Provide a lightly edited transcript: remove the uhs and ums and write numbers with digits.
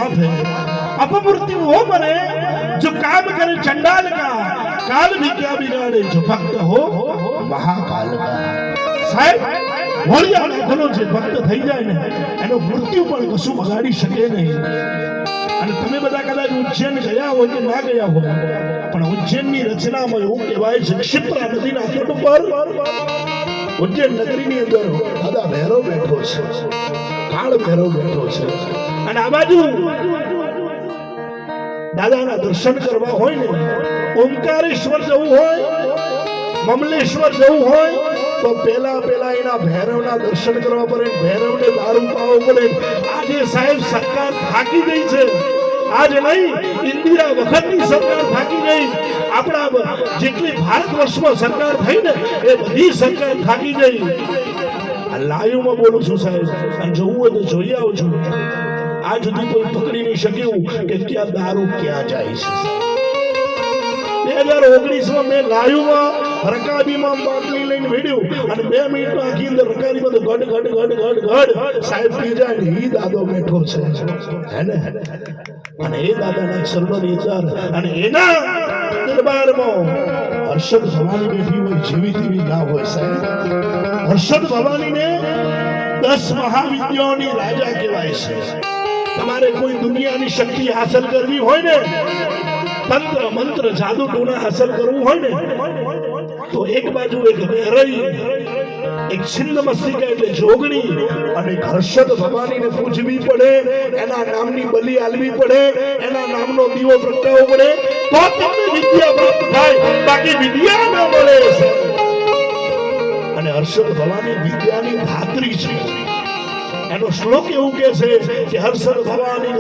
साथ है। अपमूर्ति वो बने जो काम करे चंडाल का, काल भी क्या बिगाड़े जो भक्त हो महाकाल का। साहेब વળિયા નાખલો જે ભક્ત થઈ જાય ને એનો મૃત્યુ પણ કશું બગાડી શકે નહીં। અને તમે બધા કદાચ ઉજ્જૈન ગયા હોય કે ના ગયા હોય, પણ ઉજ્જૈનની રચનામાં એવું કહેવાય છે ક્ષિપ્રા નદીના તટ ઉપર ઉજ્જૈન નગરીની અંદર દાદા ભૈરવ બેઠો છે, કાળ ભૈરવ બેઠો છે। અને આ બાજુ દાદાના દર્શન કરવા હોય ને, ઓમકારેશ્વર જવું હોય, મમલેશ્વર જવું હોય તો પેલા એના ભૈરવના દર્શન કરવા પડે, ભૈરવને દારૂ પાવો પડે। આજે સાહેબ સરકાર થાકી ગઈ છે, આજ નહીં ઇન્દિરા વખતની સરકાર થાકી ગઈ, આપણા જેટલી ભારત વર્ષમાં સરકાર થઈ ને એ બધી સરકાર થાકી ગઈ। આ લાઈવમાં બોલું છું સાહેબ, અને જોવું હોય તો જોઈ આવું છું। આ સુધી કોઈ પકડી નહીં શક્યું કે ક્યાં દારૂ ક્યાં જાય છે। 2019માં મેં લાઈવમાં રકાબીમાં બાટલી લઈને ભેડ્યું અને 2 મિનિટમાં આખી અંદર રકાબીમાં તો ગડ ગડ ગડ ગડ ગડ સાહેબ પી જાય ને ઈ દાદો બેઠો છે હે ને। અને એ દાદાના ચરણોની અંદર અને એના દરબારમાં હર્ષદ ભવાની બેઠી હોય, જીવી તેવી ના હોય સાહેબ। હર્ષદ ભવાનીને 10 મહાવિદ્યાઓની રાજા કહેવાય છે। તમારે કોઈ દુનિયાની શક્તિ હાંસલ કરવી હોય ને, તંત્ર મંત્ર જાદુ ટોના હાંસલ કરવું હોય ને, તો એક બાજુ એક વેરઈ, એક છિન્ન મસ્તિકા એટલે જોગણી અને એક હર્ષદ ભવાનીને પૂજવી પડે, એના નામની બલિ આલવી પડે, એના નામનો દીવો પ્રગટાવવો પડે, તો તમને વિદ્યા પ્રાપ્ત થાય, બાકી વિદ્યા ન મળે। અને હર્ષદ ભવાની વિદ્યાની ધાત્રી છે। એનો શ્લોક એવું કહે છે કે હર્ષદ ભવાની